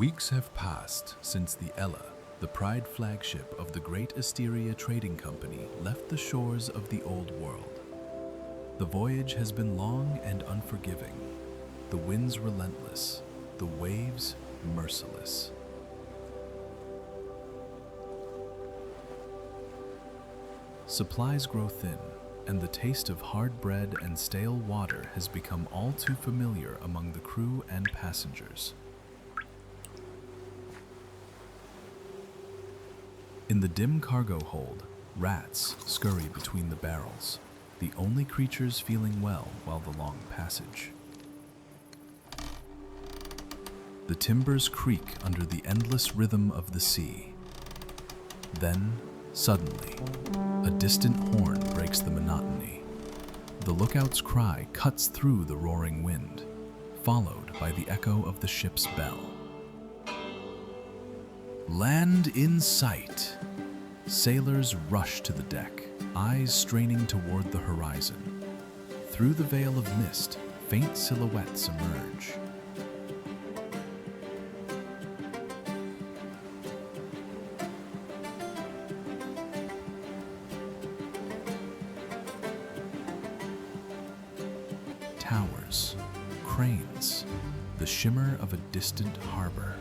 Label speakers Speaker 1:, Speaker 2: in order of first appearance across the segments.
Speaker 1: Weeks have passed since the Ella, the pride flagship of the great Asteria trading company, left the shores of the Old World. The voyage has been long and unforgiving, the winds relentless, the waves merciless. Supplies grow thin, and the taste of hard bread and stale water has become all too familiar among the crew and passengers. In the dim cargo hold, rats scurry between the barrels, the only creatures feeling well while the long passage. The timbers creak under the endless rhythm of the sea. Then, suddenly, a distant horn breaks the monotony. The lookout's cry cuts through the roaring wind, followed by the echo of the ship's bell. Land in sight! Sailors rush to the deck, eyes straining toward the horizon. Through the veil of mist, faint silhouettes emerge. Towers, cranes, the shimmer of a distant harbor.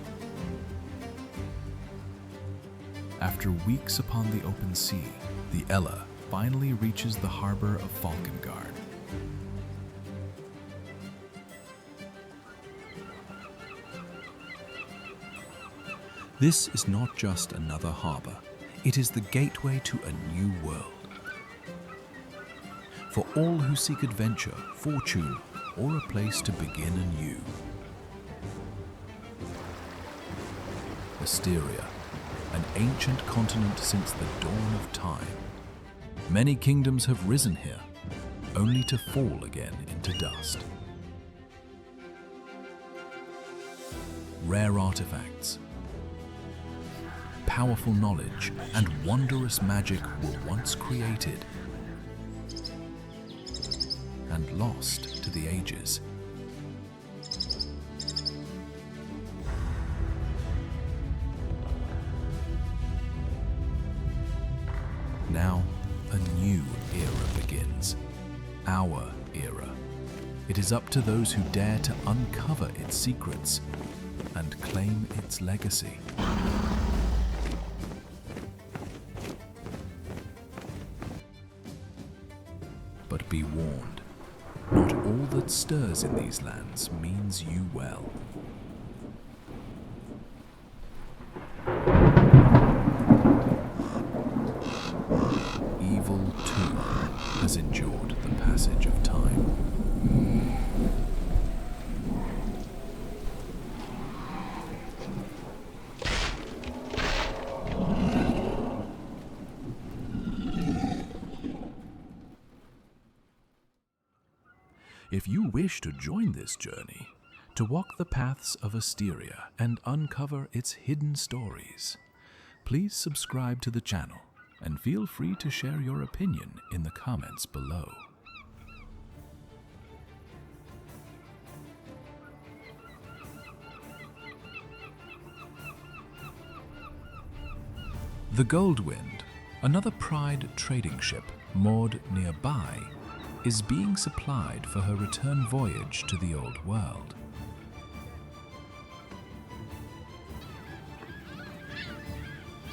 Speaker 1: After weeks upon the open sea, the Ella finally reaches the harbor of Falkengaard. This is not just another harbor, it is the gateway to a new world. For all who seek adventure, fortune, or a place to begin anew. Asteria, an ancient continent since the dawn of time. Many kingdoms have risen here, only to fall again into dust. Rare artifacts, powerful knowledge, and wondrous magic were once created and lost to the ages. Now, a new era begins. Our era. It is up to those who dare to uncover its secrets and claim its legacy. But be warned, not all that stirs in these lands means you well. Evil, too, has endured the passage of time. If you wish to join this journey, to walk the paths of Asteria and uncover its hidden stories, please subscribe to the channel and feel free to share your opinion in the comments below. The Goldwind, another pride trading ship moored nearby, is being supplied for her return voyage to the Old World.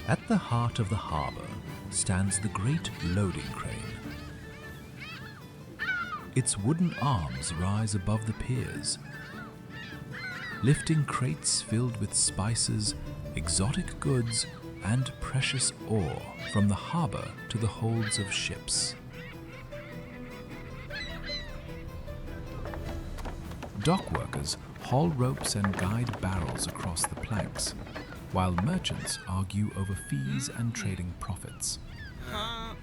Speaker 1: At the heart of the harbor stands the great loading crane. Its wooden arms rise above the piers, lifting crates filled with spices, exotic goods, and precious ore from the harbor to the holds of ships. Dockworkers haul ropes and guide barrels across the planks, while merchants argue over fees and trading profits.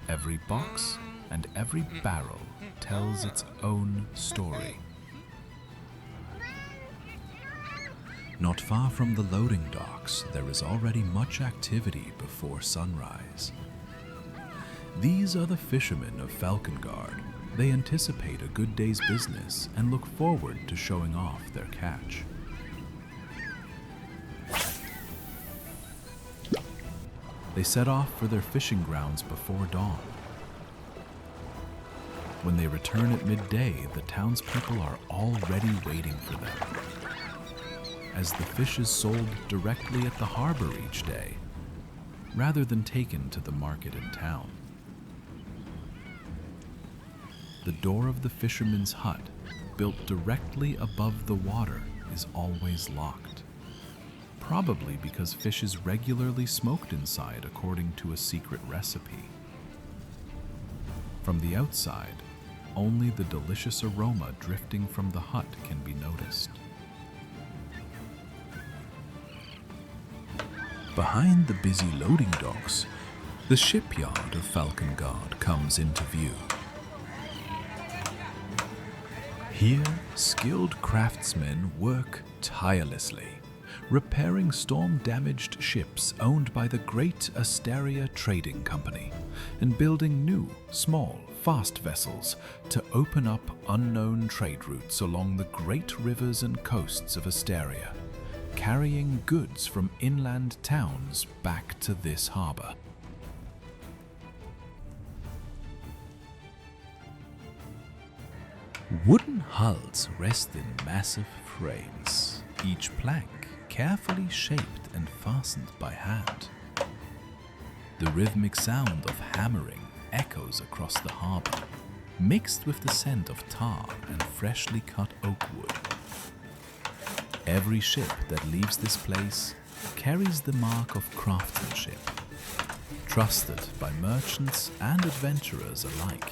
Speaker 1: Every box and every barrel tells its own story. Not far from the loading docks, there is already much activity before sunrise. These are the fishermen of Falkengaard. They anticipate a good day's business and look forward to showing off their catch. They set off for their fishing grounds before dawn. When they return at midday, the townspeople are already waiting for them, as the fish is sold directly at the harbor each day, rather than taken to the market in town. The door of the fisherman's hut, built directly above the water, is always locked, probably because fish is regularly smoked inside according to a secret recipe. From the outside, only the delicious aroma drifting from the hut can be noticed. Behind the busy loading docks, the shipyard of Falkengaard comes into view. Here, skilled craftsmen work tirelessly, repairing storm-damaged ships owned by the great Asteria trading company, and building new, small, fast vessels to open up unknown trade routes along the great rivers and coasts of Asteria, carrying goods from inland towns back to this harbor. Wooden hulls rest in massive frames, each plank carefully shaped and fastened by hand. The rhythmic sound of hammering echoes across the harbor, mixed with the scent of tar and freshly cut oak wood. Every ship that leaves this place carries the mark of craftsmanship, trusted by merchants and adventurers alike.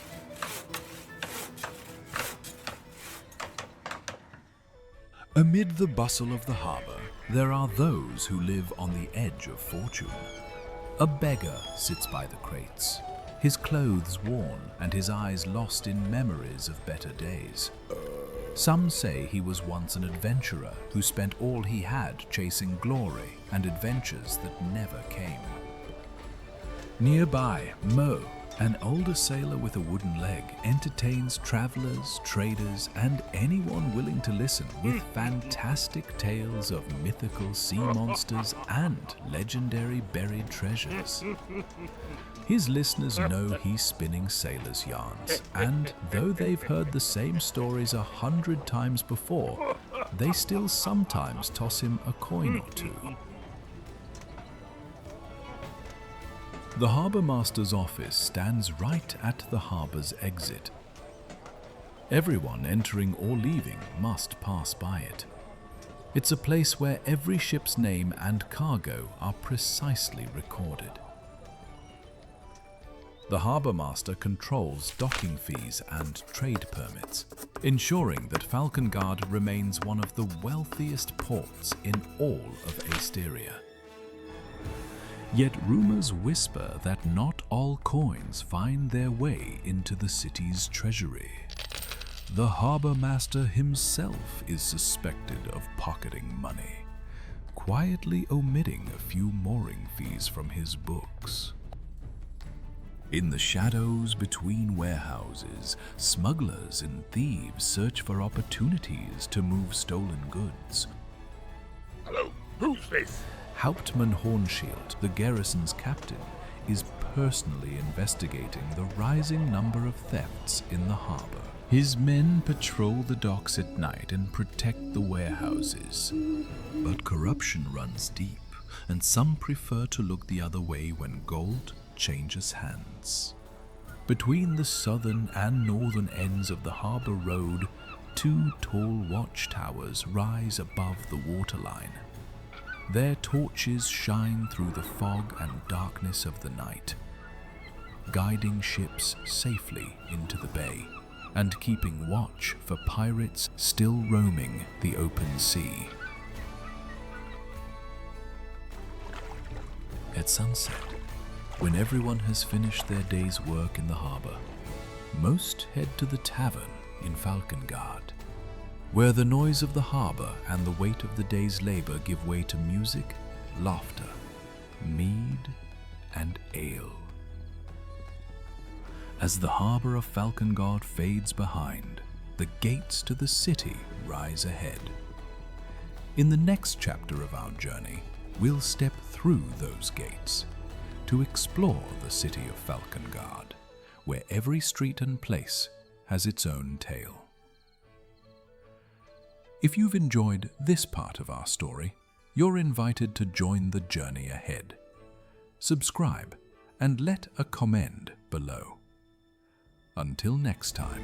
Speaker 1: Amid the bustle of the harbor, there are those who live on the edge of fortune. A beggar sits by the crates, his clothes worn and his eyes lost in memories of better days. Some say he was once an adventurer who spent all he had chasing glory and adventures that never came. Nearby, Mo, an older sailor with a wooden leg, entertains travelers, traders, and anyone willing to listen with fantastic tales of mythical sea monsters and legendary buried treasures. His listeners know he's spinning sailors' yarns, and though they've heard the same stories 100 times before, they still sometimes toss him a coin or two. The harbour master's office stands right at the harbour's exit. Everyone entering or leaving must pass by it. It's a place where every ship's name and cargo are precisely recorded. The harbour master controls docking fees and trade permits, ensuring that Falkengaard remains one of the wealthiest ports in all of Aesteria. Yet rumors whisper that not all coins find their way into the city's treasury. The harbour master himself is suspected of pocketing money, quietly omitting a few mooring fees from his books. In the shadows between warehouses, smugglers and thieves search for opportunities to move stolen goods.
Speaker 2: Hello, who's this?
Speaker 1: Hauptmann Hornshield, the garrison's captain, is personally investigating the rising number of thefts in the harbor. His men patrol the docks at night and protect the warehouses. But corruption runs deep, and some prefer to look the other way when gold changes hands. Between the southern and northern ends of the harbor road, 2 tall watchtowers rise above the waterline. Their torches shine through the fog and darkness of the night, guiding ships safely into the bay and keeping watch for pirates still roaming the open sea. At sunset, when everyone has finished their day's work in the harbor, most head to the tavern in Falkengaard, where the noise of the harbor and the weight of the day's labor give way to music, laughter, mead, and ale. As the harbor of Falkengaard fades behind, the gates to the city rise ahead. In the next chapter of our journey, we'll step through those gates to explore the city of Falkengaard, where every street and place has its own tale. If you've enjoyed this part of our story, you're invited to join the journey ahead. Subscribe and let a comment below. Until next time.